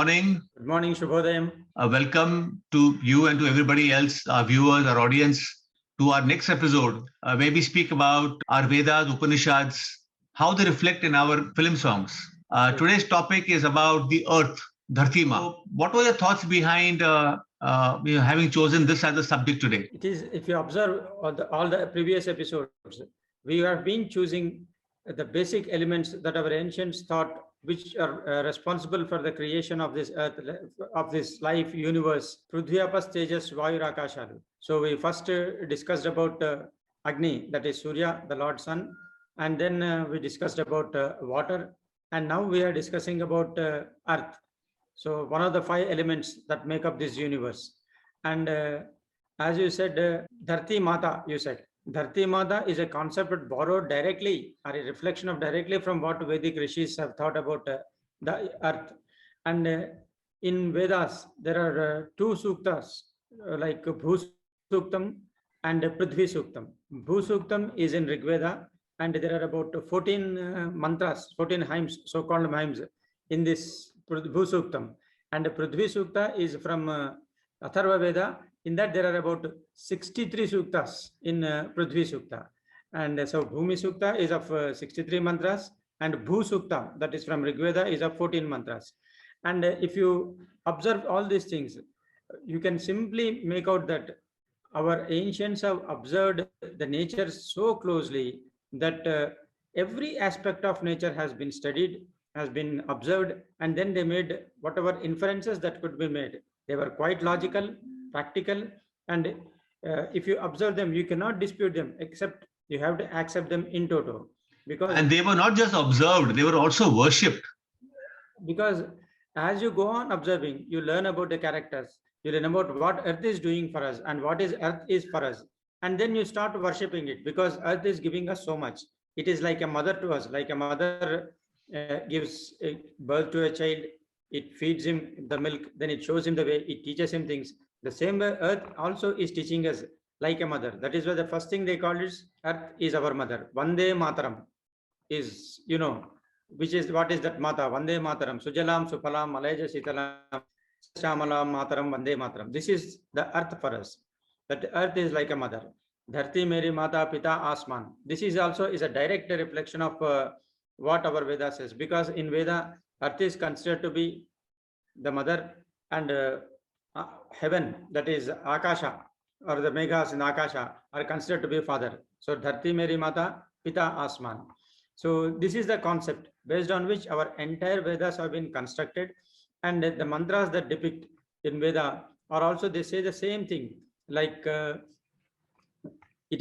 morning. Good morning, Shubhodayam. Welcome to you and to everybody else, our viewers, our audience, to our next episode, where we speak about our Vedas, Upanishads, how they reflect in our film songs. Today's topic is about the earth, Dharti Maa. So what were your thoughts behind having chosen this as a subject today? It is, if you observe all the previous episodes, we have been choosing the basic elements that our ancients thought, which are responsible for the creation of this earth, of this life universe. Prudhyapas, Tejas, Vayu, Rakashalu. So we first discussed about Agni, that is Surya, the Lord Sun, and then we discussed about water, and now we are discussing about earth. So one of the 5 elements that make up this universe. And as you said, Dharti Mata, you said. Dharti Mata is a concept borrowed directly, or a reflection of directly from what Vedic rishis have thought about the earth. And in Vedas, there are 2 suktas, like Bhu Suktam and Prithvi Suktam. Bhu Suktam is in Rig Veda, and there are about 14 mantras, 14 hymns, so-called hymns in this Bhu Suktam. And Prithvi Sukta is from Atharva Veda. In that, there are about 63 suktas in Prithvi Sukta. And so Bhumi Sukta is of 63 mantras, and Bhu Sukta, that is from Rig Veda, is of 14 mantras. And if you observe all these things, you can simply make out that our ancients have observed the nature so closely that every aspect of nature has been studied, has been observed, and then they made whatever inferences that could be made. They were quite logical, practical, and if you observe them, you cannot dispute them, except you have to accept them in toto. And they were not just observed, they were also worshipped. Because as you go on observing, you learn about the characters, you learn about what earth is doing for us and what is earth is for us. And then you start worshipping it, because earth is giving us so much. It is like a mother to us, like a mother gives birth to a child, it feeds him the milk, then it shows him the way, it teaches him things. The same way earth also is teaching us like a mother. That is why the first thing they call is earth is our mother. Vande Mataram is, which is, what is that Mata? Vande Mataram. Sujalam, Supalam, Malaja Sitalam, Shamalam, Mataram, Vande Mataram. This is the earth for us. That earth is like a mother. Dharti Meri Mata Pita Asman. This is also is a direct reflection of what our Veda says, because in Veda, earth is considered to be the mother, and heaven, that is Akasha, or the meghas in Akasha, are considered to be father. So Dharti Meri Mata Pita Asman. So this is the concept based on which our entire Vedas have been constructed, and the mantras that depict in Veda are also, they say the same thing, like it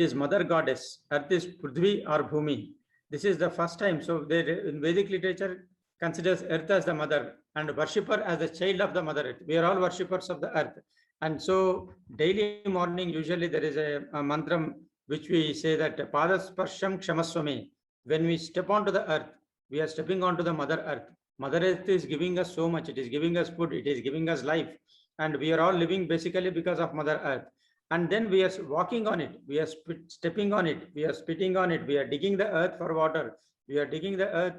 is mother goddess, earth is Prithvi or Bhumi. This is the first time. So they, in Vedic literature, considers earth as the mother and worshipper as the child of the mother earth. We are all worshippers of the earth. And so daily morning, usually there is a mantram which we say that Padasparsham Kshamaswame. When we step onto the earth, we are stepping onto the mother earth. Mother earth is giving us so much. It is giving us food. It is giving us life. And we are all living basically because of mother earth. And then we are walking on it. We are stepping on it. We are spitting on it. We are digging the earth for water. We are digging the earth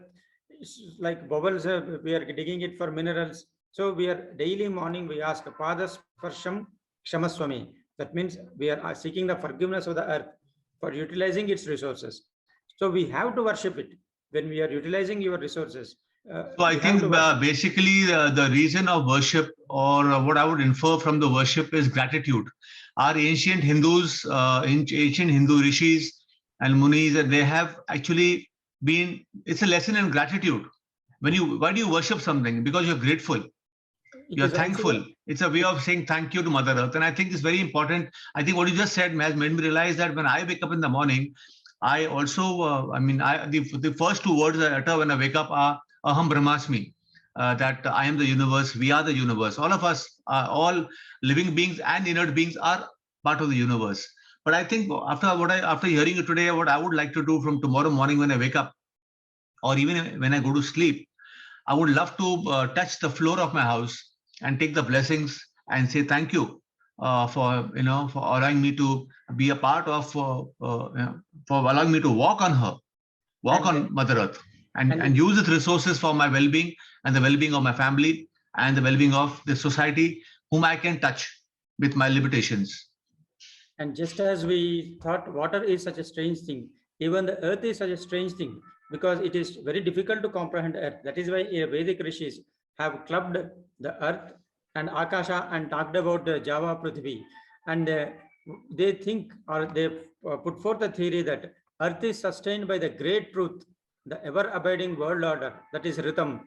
like bubbles. We are digging it for minerals. So we are daily morning, we ask Padas Parsham Kshamaswami. That means we are seeking the forgiveness of the earth for utilizing its resources. So we have to worship it when we are utilizing your resources. So I think basically the reason of worship, or what I would infer from the worship, is gratitude. Our ancient Hindus, ancient Hindu rishis and munis, they have actually been, it's a lesson in gratitude. Why do you worship something? Because you're grateful. You're thankful. It's a way of saying thank you to Mother Earth. And I think it's very important. I think what you just said has made me realize that when I wake up in the morning, I also, the first 2 words I utter when I wake up are Aham Brahmasmi, that I am the universe, we are the universe. All of us, all living beings and inert beings are part of the universe. But I think after hearing it today, what I would like to do from tomorrow morning when I wake up, or even when I go to sleep, I would love to touch the floor of my house and take the blessings and say thank you for allowing me to be a part of, for allowing me to walk on Mother Earth, and use its resources for my well-being and the well-being of my family and the well-being of the society whom I can touch with my limitations. And just as we thought water is such a strange thing, even the earth is such a strange thing, because it is very difficult to comprehend earth. That is why Vedic rishis have clubbed the earth and Akasha and talked about the Java Prithvi. And they think, or they put forth the theory that earth is sustained by the great truth, the ever-abiding world order, that is Rhythm,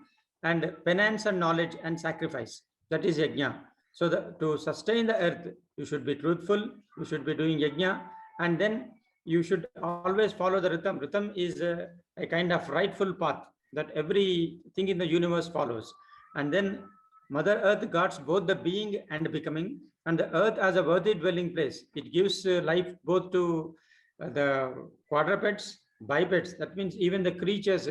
and penance and knowledge and sacrifice, that is Yajna. So to sustain the earth, you should be truthful, you should be doing Yajna, and then you should always follow the Rhythm. Rhythm is a kind of rightful path that everything in the universe follows. And then Mother Earth guards both the being and becoming, and the earth as a worthy dwelling place. It gives life both to the quadrupeds, bipeds. That means even the creatures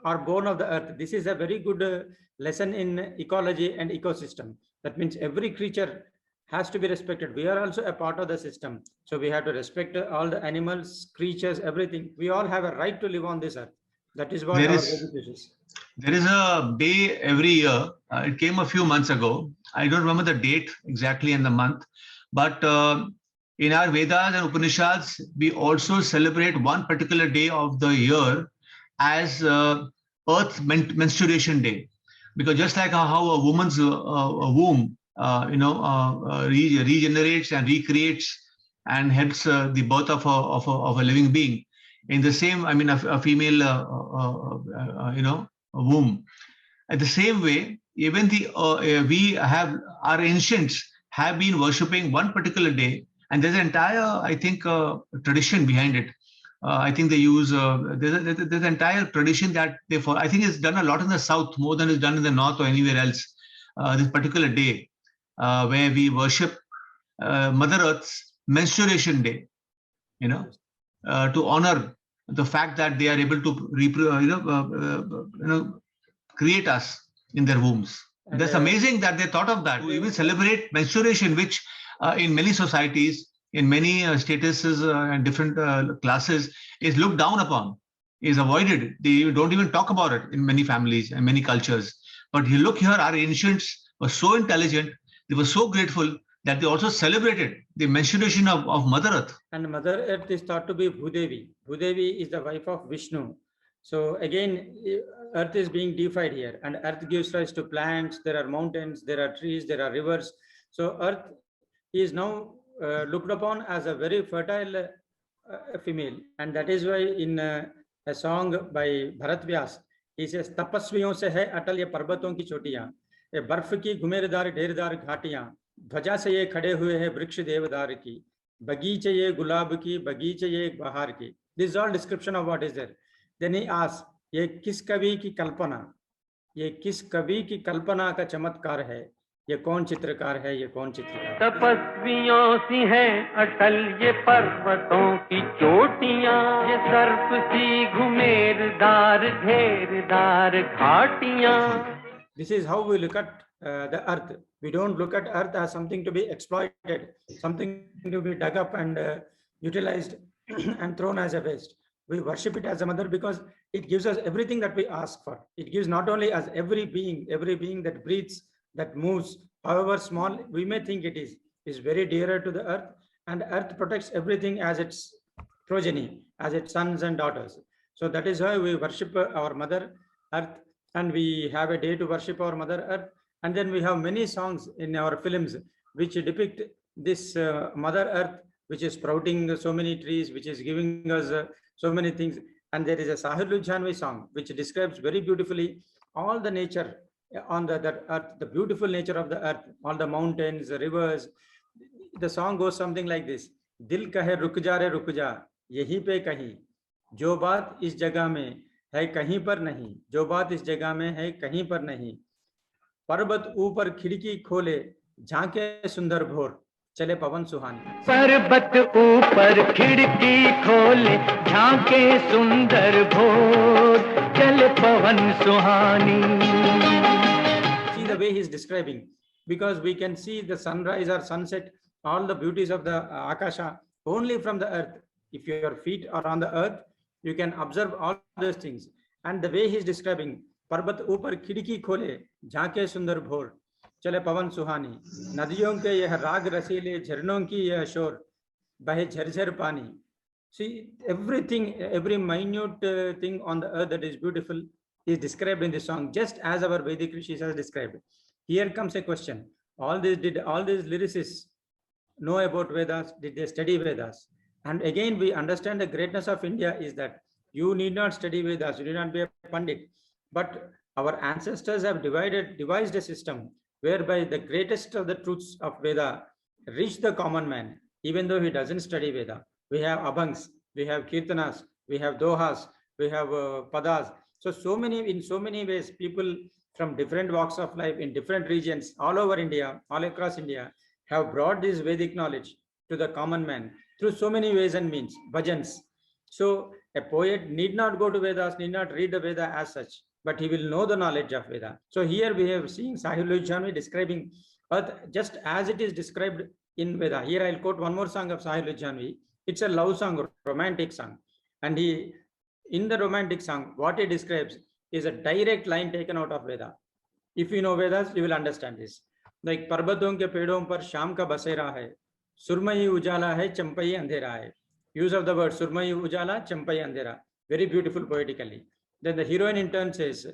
are born of the earth. This is a very good lesson in ecology and ecosystem. That means every creature has to be respected. We are also a part of the system. So we have to respect all the animals, creatures, everything. We all have a right to live on this earth. That is what our Vedic is. There is a day every year. It came a few months ago. I don't remember the date exactly and the month, but in our Vedas and Upanishads, we also celebrate one particular day of the year as Earth Menstruation Day, because just like how a woman's womb, regenerates and recreates and helps the birth of a living being. In the same, I mean, a female, womb. In the same way, even we have our ancients have been worshipping one particular day, and there's an entire, I think, tradition behind it. I think they use there's an entire tradition that they follow. I think it's done a lot in the south more than it's done in the north or anywhere else. This particular day where we worship Mother Earth's menstruation day, to honor the fact that they are able to create us in their wombs. And that's amazing that they thought of that. We even celebrate menstruation, which in many societies, in many statuses and different classes, is looked down upon, is avoided. They don't even talk about it in many families and many cultures. But you look here, our ancients were so intelligent, they were so grateful that they also celebrated the menstruation of Mother Earth. And Mother Earth is thought to be Bhudevi. Bhudevi is the wife of Vishnu. So again, Earth is being deified here, and Earth gives rise to plants, there are mountains, there are trees, there are rivers. So Earth is now looked upon as a very fertile female. And that is why in a song by Bharat Vyas, he says, Tapasviyon se hai atal ye parbaton ki chotiyan, ye barf ki gumeredar dheredar ghatiyan, ध्वजा से ये खड़े हुए हैं वृक्ष देवदार की, बगीचे ये गुलाब की, बगीचे ये बहार की. This is all description of what is there. Then he asks, ये किस कवि की कल्पना, ये किस कवि की कल्पना का चमत्कार है, ये कौन चित्रकार है, ये कौन चित्रकार. तपस्वियों सी है अटल ये पर्वतों की चोटियां, ये सर्प सी घुमेरदार घेरदार घाटियां. This is how we look at the earth. We don't look at earth as something to be exploited, something to be dug up and utilized and thrown as a waste. We worship it as a mother because it gives us everything that we ask for. It gives not only us every being that breathes, that moves, however small we may think it is very dearer to the earth, and earth protects everything as its progeny, as its sons and daughters. So that is why we worship our Mother Earth, and we have a day to worship our Mother Earth. And then we have many songs in our films which depict this Mother Earth, which is sprouting so many trees, which is giving us so many things. And there is a Sahil Janvi song which describes very beautifully all the nature on the earth, the beautiful nature of the earth, all the mountains, the rivers. The song goes something like this: Dil kahe ruk ja re ruk ja, yahi pe kahin, jo baat is jagah mein hai kahin par nahi, jo baat is jagah mein hai kahin par nahi. पर्वत ऊपर खिड़की खोले झांके सुंदर भोर, चले पवन सुहानी. पर्वत ऊपर खिड़की खोले झांके सुंदर भोर, चले पवन सुहानी. See the way he is describing, because we can see the sunrise or sunset, all the beauties of the Akasha only from the earth. If your feet are on the earth, you can observe all those things. And the way he is describing, पर्वत ऊपर खिड़की खोले, झांके सुंदर भोर, चले पवन सुहानी, नदियों के यह राग रसीले, झरनों की यह शोर, बहे झरझर पानी. See, everything, every minute thing on the earth that is beautiful is described in this song, just as our Vedic rishis has described. Here comes a question. Did all these lyricists know about Vedas? Did they study Vedas? And again, we understand the greatness of India is that you need not study Vedas, you need not be a Pandit. But our ancestors have devised a system whereby the greatest of the truths of Veda reach the common man, even though he doesn't study Veda. We have abhangs, we have kirtanas, we have dohas, we have padas. So many, in so many ways, people from different walks of life in different regions all over India, all across India, have brought this Vedic knowledge to the common man through so many ways and means, bhajans. So a poet need not go to Vedas, need not read the Veda as such, but he will know the knowledge of Veda. So here we have seen Sahil Janvi describing earth just as it is described in Veda. Here I'll quote one more song of Sahil Janvi. It's a love song, romantic song. And in the romantic song, what he describes is a direct line taken out of Veda. If you know Vedas, you will understand this. Like पर्वतों के पेड़ों पर शाम का बसेरा है, सुरमई उजाला है, चंपई अंधेरा है. Use of the word सुरमई उजाला, चंपई अंधेरा. Very beautiful poetically. Then the heroine in turn says,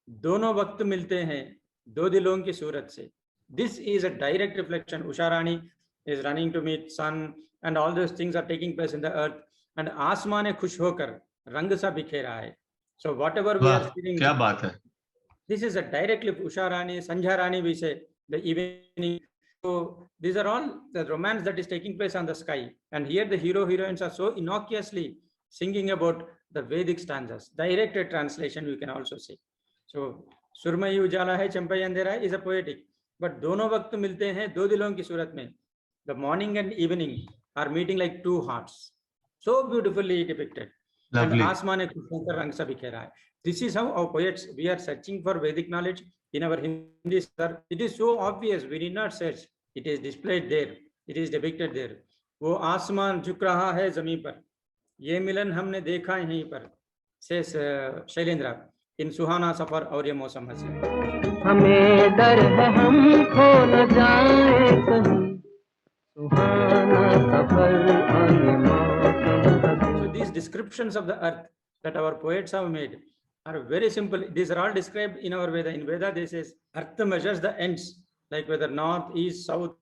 दोनों वक्त मिलते हैं दो दिलों की सूरत से. This is a direct reflection. Usha Rani is running to meet sun, and all those things are taking place in the earth. And आसमान ने खुश होकर रंग सा बिखेरा है. So whatever we are feeling, क्या बात है? This is a directly Usha Rani, Sandhya Rani, we say, the evening. So these are all the romance that is taking place on the sky. And here the heroines are so innocuously singing about the Vedic stanzas. Direct translation we can also say. So Surmai Ujala hai, Champai Andhera is a poetic. But dono vakt milte hain, do dilon ki surat mein. The morning and evening are meeting like two hearts. So beautifully depicted. Lovely. And Asmane Kushnankar Rang sa bikhera hai. This is how our poets, we are searching for Vedic knowledge in our Hindi, sir. It is so obvious, we need not search. It is displayed there. It is depicted there. वो आसमान झुक रहा है जमीन पर, ये मिलन हमने देखा यहीं पर, says शैलेंद्र in सुहाना सफर और ये मौसम हंसी. हमें डर है हम खो न जाए कहीं, सुहाना सफर और ये मौसम हंसी. So these descriptions of the earth that our poets have made are very simple. These are all described in our Veda. In Veda, this is earth measures the ends, like whether north, east, south,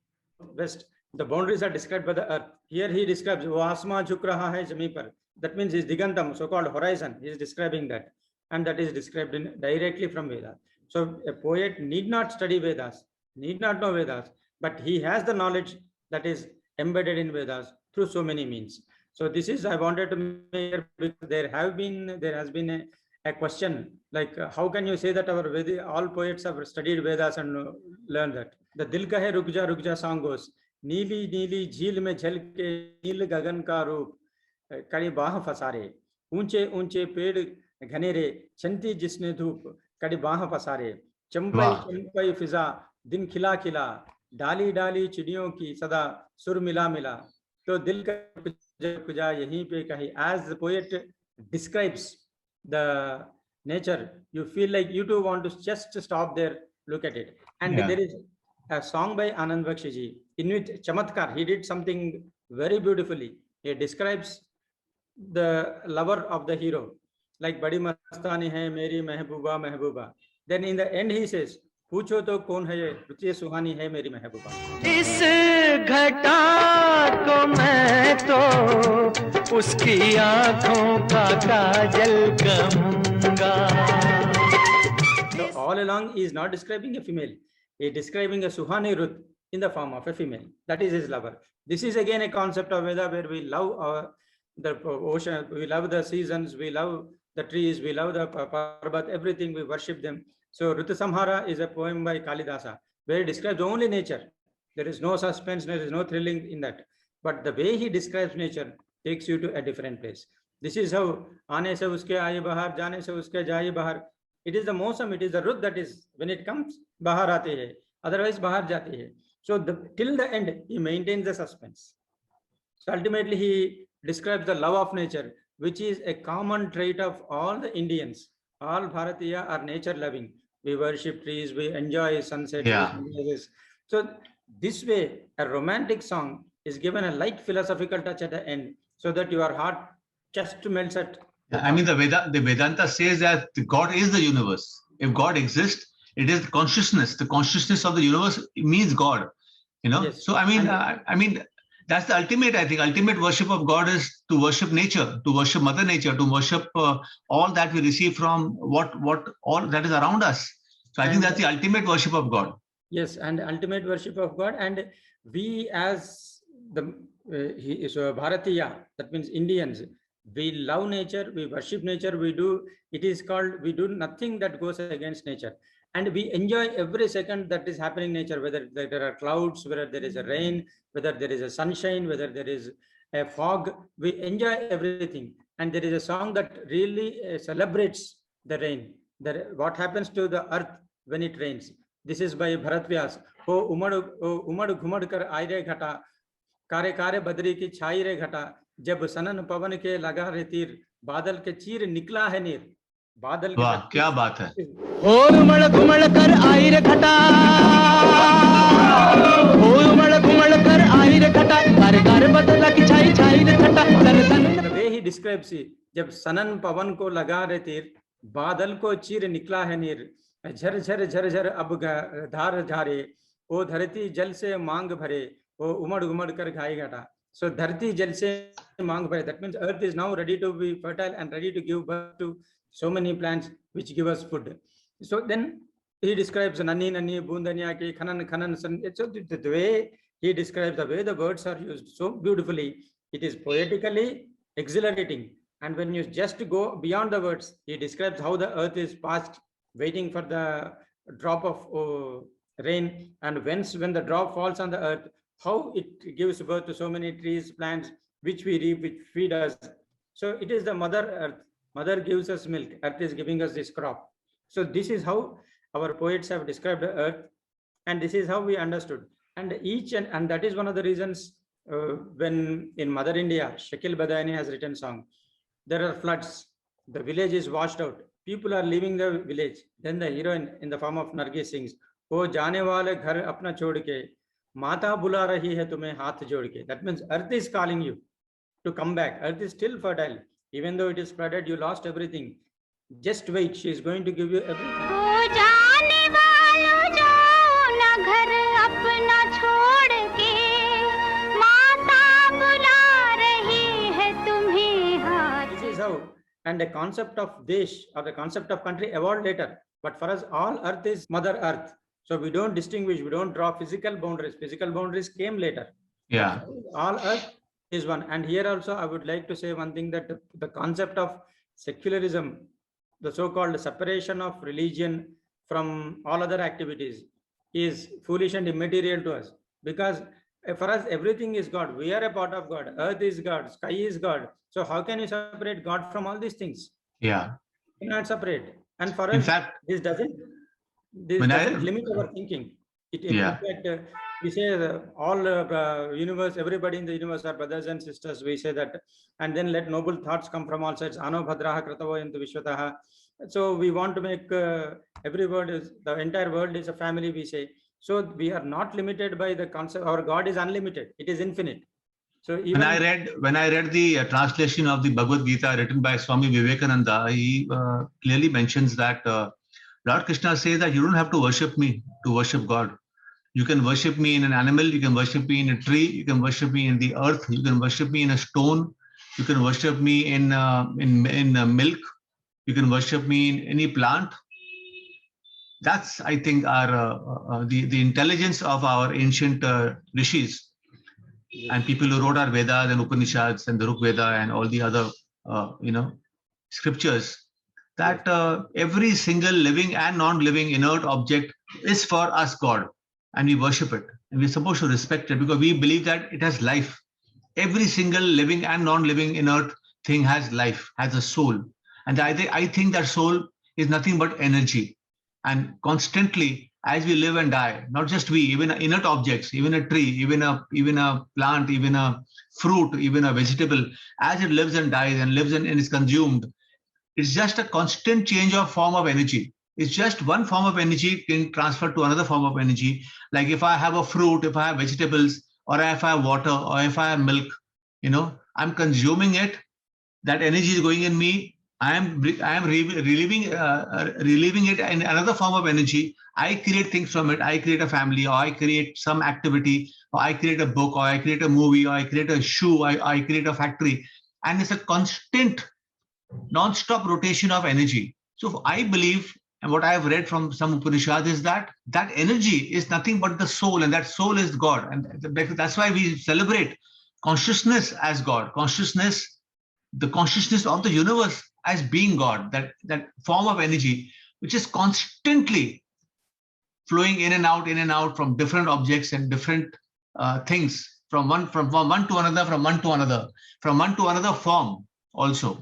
west. The boundaries are described by the earth. Here he describes wo asma jhuk raha hai zameen par. That means his digantam, so-called horizon. He is describing that, and that is described directly from Veda. So a poet need not study Vedas, need not know Vedas, but he has the knowledge that is embedded in Vedas through so many means. So this is I wanted to make, because there has been a question like how can you say that our all poets have studied Vedas and learned that? The Dil Ka Hai Ruk Ja song goes, नीली नीली झील में झलके नील गगन का रूप, कड़ी बाह फसारे, ऊंचे ऊंचे पेड़ घनेरे, चंती जिसने धूप, कड़ी बाह फसारे, चंपई चंपई फिजा, दिन खिला खिला, डाली डाली चिड़ियों की सदा सुर मिला मिला. तो दिल का कुजा यहीं पे कहीं. As the poet describes the nature, you feel like you too want to just stop there, look at it. And there is a song by Anand Bakshi ji in which Chamatkar, he did something very beautifully. He describes the lover of the hero, like Badi Mastani hai meri mehbooba mehbooba. Then in the end he says, पूछो तो कौन है ये, रुचिए सुहानी है मेरी महबूबा. इस घटा को मैं तो उसकी आँखों का काजल कहूँगा. So all along he is not describing a female, he is describing a Suhani Ruth in the form of a female. That is his lover. This is again a concept of Veda where we love the ocean, we love the seasons, we love the trees, we love the parbat, everything, we worship them. So Rutu Samhara is a poem by Kalidasa where he describes only nature. There is no suspense, there is no thrilling in that. But the way he describes nature takes you to a different place. This is how Aane se uske aaye bahar, jaane se uske jaaye bahar. It is the mosam, it is the Rut that is, when it comes, bahar aati hai. Otherwise, bahar jati hai. So till the end, he maintains the suspense. So ultimately, he describes the love of nature, which is a common trait of all the Indians. All Bharatiya are nature loving. We worship trees, we enjoy sunsets, Yeah. sunrises. So this way, a romantic song is given a light philosophical touch at the end, so that your heart just melts at. I mean, the Vedanta says that God is the universe. If God exists, it is consciousness. The consciousness of the universe means God. You know. Yes. So I mean, that's the ultimate. I think ultimate worship of God is to worship nature, to worship Mother Nature, to worship all that we receive from what all that is around us. So I think that's the ultimate worship of God. Yes, and ultimate worship of God. And we as the Bharatiya, that means Indians, we love nature, we worship nature, we do nothing that goes against nature. And we enjoy every second that is happening in nature, whether there are clouds, whether there is a rain, whether there is a sunshine, whether there is a fog, we enjoy everything. And there is a song that really celebrates the rain, what happens to the earth when it rains. This is by Bharat Vyas. O umad ghumad kar aire ghata, कारे कारे बदरी की छाई रे घटा, जब सनन पवन के लगा रे तीर, बादल के चीर निकला है नीर. बादल वाह, क्या बात है. ओ उमड़ घुमड़ कर आई रे घटा, ओ उमड़ घुमड़ कर आई रे घटा, कारे कारे बदला की छाई छाई रे घटा. The way he describes it, जब सनन पवन को लगा रे तीर, बादल को चीर निकला है नीर, झर झर झर झर अब धार झारे, ओ धरती जल से मांग भरे, ओ उमड़ उमड़ कर घाई घटा. So dharti jal se maang bhare, that means earth is now ready to be fertile and ready to give birth to so many plants which give us food. So then he describes nani nani bundanya ki khanan khanan. So the way he describes, the way the words are used so beautifully, it is poetically exhilarating. And when you just go beyond the words, he describes how the earth is past, waiting for the drop of rain, and when the drop falls on the earth, how it gives birth to so many trees, plants, which we reap, which feed us. So it is the mother earth. Mother gives us milk. Earth is giving us this crop. So this is how our poets have described the earth, and this is how we understood. And that is one of the reasons when in Mother India, Shakil Badayani has written song. There are floods. The village is washed out. People are leaving the village. Then the heroine in the form of Nargis sings, "O jaane wale ghar apna chhod ke, Mata bula rahi hai tumhe haath jod ke." That means earth is calling you to come back. Earth is still fertile. Even though it is flooded, you lost everything. Just wait. She is going to give you everything. This is how. And the concept of desh or the concept of country evolved later. But for us, all earth is Mother Earth. So we don't distinguish, we don't draw physical boundaries. Physical boundaries came later. Yeah. All earth is one. And here also, I would like to say one thing, that the concept of secularism, the so-called separation of religion from all other activities, is foolish and immaterial to us. Because for us, everything is God. We are a part of God. Earth is God. Sky is God. So how can you separate God from all these things? Yeah. You cannot separate. And for In us, fact, this doesn't limit our thinking. In fact, we say all universe, everybody in the universe are brothers and sisters. We say that, and then let noble thoughts come from all sides. Ano bhadraha kratavo yantu vishwataha. So we want to make every world is, the entire world is a family, we say. So we are not limited by the concept. Our God is unlimited. It is infinite. So even when I read the translation of the Bhagavad Gita written by Swami Vivekananda, he clearly mentions that Lord Krishna says that you don't have to worship me to worship God. You can worship me in an animal, you can worship me in a tree, you can worship me in the earth, you can worship me in a stone, you can worship me in milk, you can worship me in any plant. That's, I think, our the intelligence of our ancient rishis and people who wrote our Vedas and Upanishads and the Rig Veda and all the other scriptures. That every single living and non-living inert object is for us God, and we worship it, and we're supposed to respect it because we believe that it has life. Every single living and non-living inert thing has life, has a soul, and I think that soul is nothing but energy. And constantly, as we live and die, not just we, even inert objects, even a tree, even a plant, even a fruit, even a vegetable, as it lives and dies and lives and is consumed, It's just a constant change of form of energy. It's just one form of energy can transfer to another form of energy. Like if I have a fruit, if I have vegetables, or if I have water, or if I have milk, I'm consuming it. That energy is going in me. I am relieving it in another form of energy. I create things from it. I create a family, or I create some activity, or I create a book, or I create a movie, or I create a shoe, I create a factory. And it's a constant, non-stop rotation of energy. So I believe, and what I have read from some Upanishads is that energy is nothing but the soul, and that soul is God. And that's why we celebrate consciousness as God, the consciousness of the universe as being God, that form of energy, which is constantly flowing in and out from different objects and different things, from one to another, from one to another form also,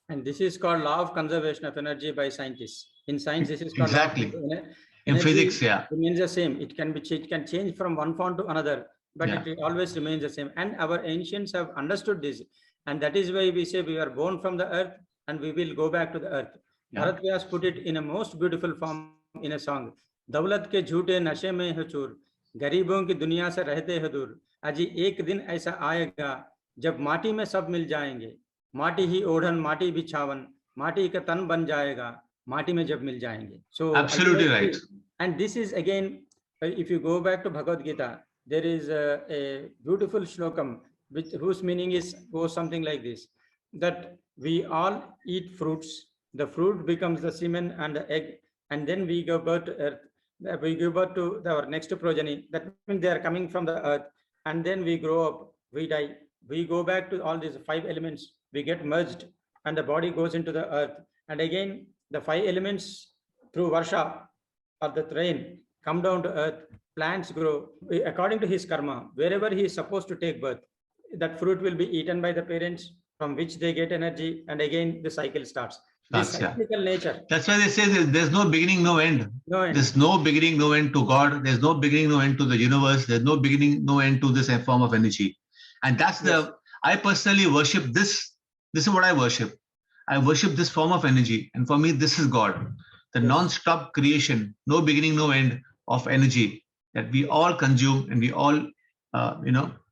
And this is called law of conservation of energy by scientists. In science, this is called exactly. In energy physics, yeah, remains the same. It can change from one form to another, but it always remains the same. And our ancients have understood this, and that is why we say we are born from the earth and we will go back to the earth. Bharat Vyas put it in a most beautiful form in a song. दौलत के झूठे नशे में है चूर, गरीबों की दुनिया से रहते हैं दूर, अजी एक दिन ऐसा आएगा जब माटी में सब मिल जाएंगे, माटी ही ओढ़न, माटी बिछावन, माटी का तन बन जाएगा, माटी में जब मिल जाएंगे. So absolutely right. And this is again, if you go back to Bhagavad Gita, there is a beautiful shlokam whose meaning goes something like this: that we all eat fruits, the fruit becomes the semen and the egg, and then we give birth to earth. We give birth to our next progeny. That means they are coming from the earth, and then we grow up, we die, we go back to all these 5 elements, we get merged, and the body goes into the earth. And again, the 5 elements through Varsha or the rain come down to earth, plants grow. According to his karma, wherever he is supposed to take birth, that fruit will be eaten by the parents, from which they get energy, and again the cycle starts. This cyclical nature. That's why they say there's no beginning, no end. No end. There's no beginning, no end to God. There's no beginning, no end to the universe. There's no beginning, no end to this form of energy. And that's I personally worship this. This is what I worship. I worship this form of energy. And for me, this is God. The non-stop creation, no beginning, no end of energy that we all consume and we all,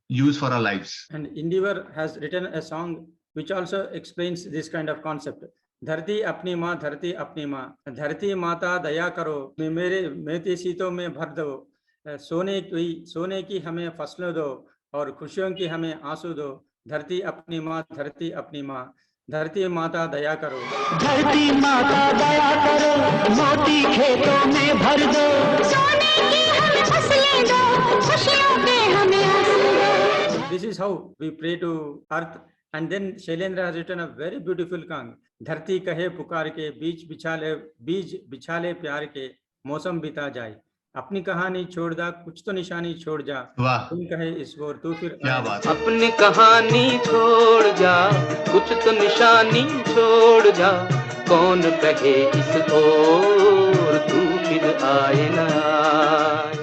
use for our lives. And Endeavor has written a song which also explains this kind of concept. धरती अपनी माँ, धरती अपनी माँ, धरती माता दया करो, मेरे सीतों में भर दो, सोने की हमें फसलों दो और खुशियों की हमें आंसू दो, धरती अपनी माँ, धरती अपनी माँ, धरती माता दया करो, धरती माता दया करो, मोती खेतों में भर दो, सोने की हमें फसलें दो, खुशियों पे हमें आंसू दो. This is how we pray to earth. And then Shailendra has written a very beautiful song. धरती कहे पुकार के, बीज बिछाले प्यार के, मौसम बिता जाए, अपनी कहानी छोड़ जा, कुछ तो निशानी छोड़ जा, तुम कहे इस ओर तू फिर क्या बात. अपनी कहानी छोड़ जा, कुछ तो निशानी छोड़ जा, कौन कहे इस ओर तू फिर आए ना.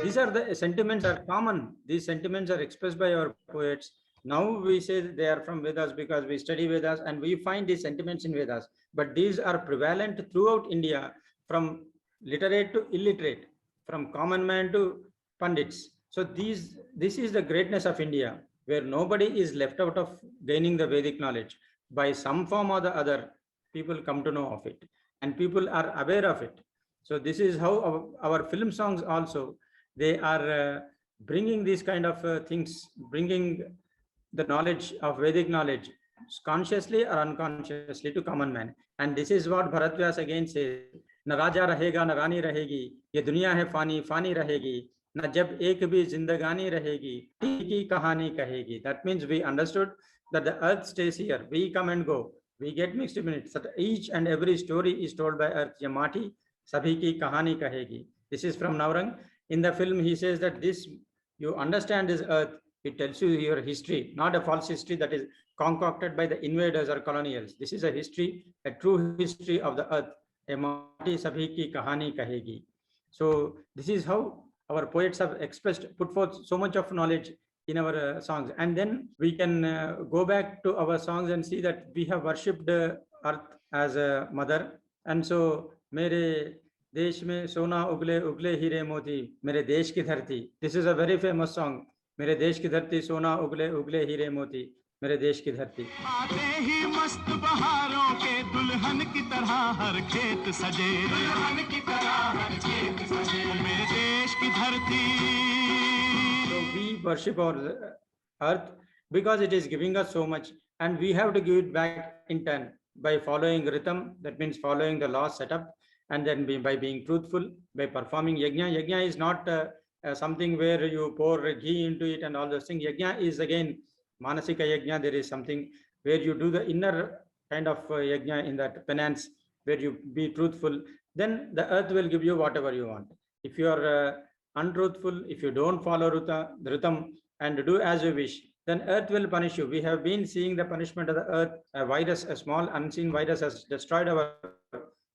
These are the sentiments are common. These sentiments are expressed by our poets. Now we say they are from Vedas because we study Vedas and we find these sentiments in Vedas. But these are prevalent throughout India, from literate to illiterate, from common man to pandits. So this is the greatness of India, where nobody is left out of gaining the Vedic knowledge. By some form or the other, people come to know of it and people are aware of it. So this is how our film songs also, they are bringing these kind of things, bringing the knowledge of Vedic knowledge consciously or unconsciously to common man. And this is what Bharat Vyas again says: न राजा रहेगा न रानी रहेगी, ये दुनिया है फानी फानी रहेगी, न जब एक भी जिंदगानी रहेगी, की कहानी कहेगी. That means we understood that the earth stays here, we come and go, we get mixed minutes, that each and every story is told by earth. ये माटी सभी की कहानी कहेगी. This is from Navrang. In the film he says that this, you understand this earth, it tells you your history, not a false history that is concocted by the invaders or colonials. This is a history, a true history of the earth. A maati sabhi ki kahani kahegi. So this is how our poets have expressed, put forth so much of knowledge in our songs. And then we can go back to our songs and see that we have worshipped earth as a mother. And so, mere desh mein sona ugle ugle hire moti, mere desh ki dharti. This is a very famous song. Mere desh ki dharti, sona ugle ugle hire moti, mere desh ki dharti. आते ही मस्त बहारों के दुल्हन की तरह हर खेत सजे, दुल्हन की तरह हर खेत सजे, मेरे देश की धरती. So we worship our earth because it is giving us so much, and we have to give it back in turn by following rhythm. That means following the law set up, and then by being truthful, by performing yajna. Yajna is not something where you pour ghee into it and all those things. Yajna is again manasika yajna. There is something where you do the inner kind of yajna in that penance, where you be truthful. Then the earth will give you whatever you want. If you are untruthful, if you don't follow the rhythm and do as you wish, then earth will punish you. We have been seeing the punishment of the earth. A virus, a small unseen virus has destroyed our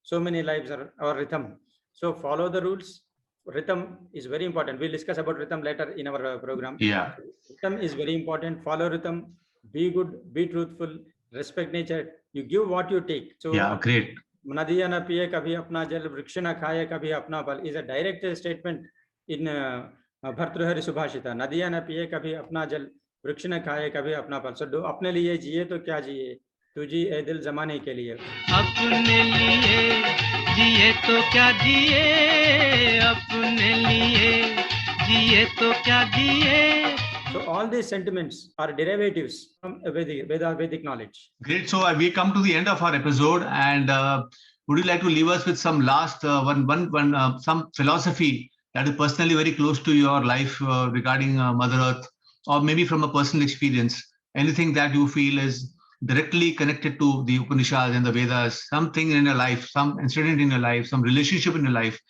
so many lives, our rhythm. So follow the rules. Rhythm is very important. We'll discuss about rhythm later in our program. Yeah. Rhythm is very important. Follow rhythm. Be good. Be truthful. Respect nature. You give what you take. So yeah, great. Nadiya na piye kabhi apna jal, vriksha na khaye kabhi apna bal is a direct statement in Bhartrihari Subhashita. Nadiya na piye kabhi apna jal, वृक्ष न खाए कभी अपना फल. So do अपने लिए जिए तो क्या जिए, तू जी ए दिल जमाने के लिए. अपने लिए जिए तो क्या जिए, अपने लिए जिए तो क्या जिए. So all these sentiments are derivatives from Vedic knowledge. Great. So we come to the end of our episode, and would you like to leave us with some last some philosophy that is personally very close to your life regarding Mother Earth? Or maybe from a personal experience, anything that you feel is directly connected to the Upanishads and the Vedas, something in your life, some incident in your life, some relationship in your life.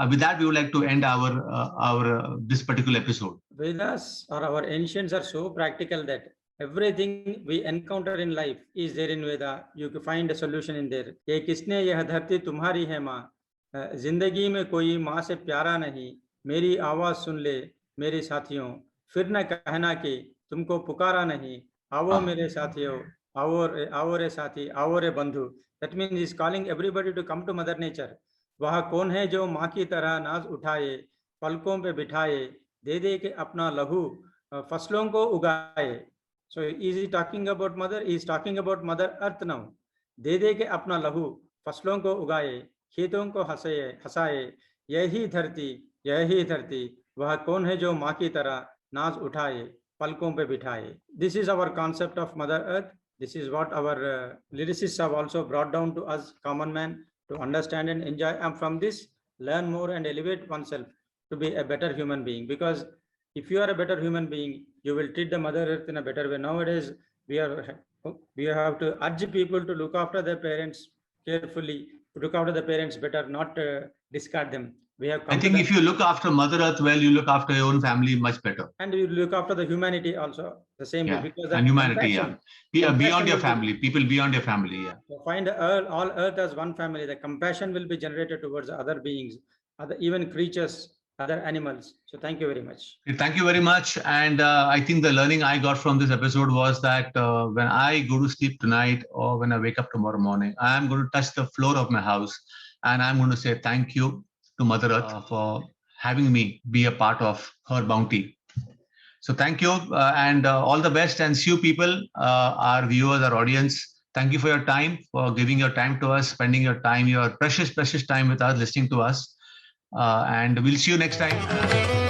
With that, we would like to end our this particular episode. Vedas or our ancients are so practical that everything we encounter in life is there in Veda. You can find a solution in there. ये किसने यह धरती तुम्हारी है माँ, जिंदगी में कोई माँ से प्यारा नहीं, मेरी आवाज सुन ले मेरे साथियों, फिर न कहना कि तुमको पुकारा नहीं, आओ मेरे साथियों, आओ रे साथी, आओ रे बंधु. That means he is calling everybody to come to Mother Nature. वह कौन है जो माँ की तरह नाज उठाए, पलकों पे बिठाए, दे दे के अपना लहू फसलों को उगाए. So is he talking about mother? He is talking about Mother Earth now. दे दे के अपना लहू फसलों को उगाए, खेतों को हंसाए, यही धरती, वह कौन है जो माँ की तरह नाज उठाए, पलकों पे बिठाए. This is our concept of Mother Earth. This is what our lyricists have also brought down to us, common man, to understand and enjoy, and from this learn more and elevate oneself to be a better human being. Because if you are a better human being, you will treat the Mother Earth in a better way. Nowadays, we have to urge people to look after their parents carefully, to look after the parents better, not discard them. I think if you look after Mother Earth well, you look after your own family much better. And you look after the humanity also the same way. Because and humanity, beyond your family, people beyond your family. Yeah. So find all Earth as one family. The compassion will be generated towards other beings, even creatures, other animals. So thank you very much. Thank you very much. And I think the learning I got from this episode was that when I go to sleep tonight or when I wake up tomorrow morning, I am going to touch the floor of my house and I'm going to say thank you to Mother Earth for having me be a part of her bounty. So thank you and all the best, and see you people, our viewers, our audience. Thank you for your time, for giving your time to us, spending your time, your precious time with us, listening to us. And we'll see you next time.